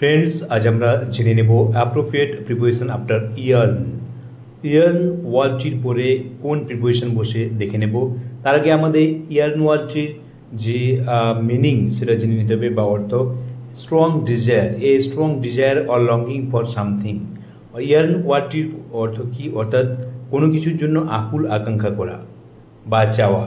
Friends, আজ আমরা জেনে নেব appropriate preposition after yearn. Yearn ওয়ার্ডটির পরে কোন প্রিপোজিশন বসে দেখে নেব। তার আগে আমাদের ইয়ার্ন ওয়ার্ডটির যে মিনিং সেটা জেনে নিতে হবে বা অর্থ। Strong desire, a strong desire or longing for something. Yearn ওয়ার্ডটির অর্থ কি? অর্থাৎ কোনো কিছুর জন্য আকুল আকাঙ্ক্ষা করা বা চাওয়া।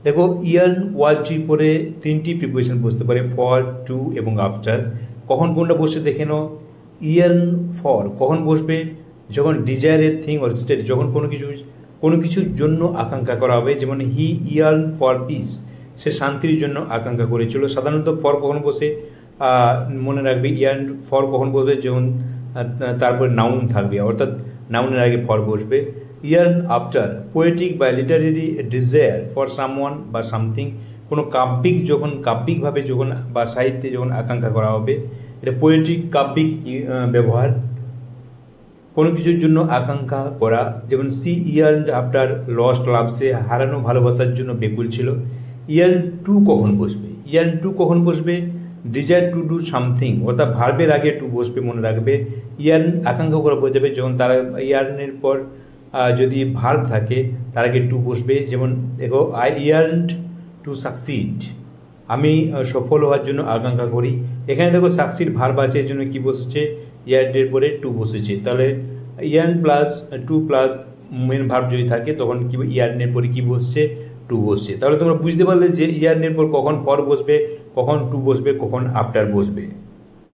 দেখো, ইয়ার্ন ওয়ার্ডটির পরে তিনটি প্রিপোজিশন বসতে পারে, ফর, টু এবং আফটার। কখন কোনটা বসে দেখে নাও। ইয়ার্ন ফর কখন বসবে? যখন desire a thing or state, যখন কোনো কিছুর জন্য আকাঙ্ক্ষা করা হবে। যেমন হি ইয়ার্ন ফর পিস, সে শান্তির জন্য আকাঙ্ক্ষা করেছিল। সাধারণত ফর কখন বসে মনে রাখবে, ইয়ার্ন ফর কখন বসবে যখন তারপরে নাউন থাকবে, অর্থাৎ নাউনের আগে ফর বসবে। ইয়ার্ন আফটার পোয়েটিক বা লিটারেরি ডিজায়ার ফর সামওয়ান বা সামথিং, কোনো কাব্যিকভাবে যখন বা সাহিত্যে যখন আকাঙ্ক্ষা করা হবে, এটা পোয়েট্রিক কাব্যিক ব্যবহার। কোনো কিছুর জন্য আকাঙ্ক্ষা করা, যেমন she yearn after lost love, সে হারানো ভালোবাসার জন্য বেকুল ছিল। ইয়ার্ন টু কখন বসবে? ইয়ার্ন টু কখন বসবে? ডিজায়ার টু ডু সামথিং, অর্থাৎ ভার্বের আগে টু বসবে, মনে রাখবে। ইয়ার্ন আকাঙ্ক্ষা করা বোঝাবে, যখন তারা ইয়ার্নের পর যদি ভার্ব থাকে তার আগে টু বসবে। যেমন দেখো, আই ইয়ার্নড টু সাকসিড, আমি সফল হওয়ার জন্য আকাঙ্ক্ষা করি। এখানে দেখো সাকসিড ভার্ব আছে, এর জন্য কি বসেছে? ইয়ার্নের পরে টু বসেছে। তাহলে ইয়ার্ন plus to plus main verb যদি থাকে তখন কি ইয়ার্নের পরে কি বসছে? টু বসছে। তাহলে তোমরা বুঝতে পারলে যে ইয়ার্নের পর কখন ফর বসবে, কখন টু বসবে, কখন আফটার বসবে।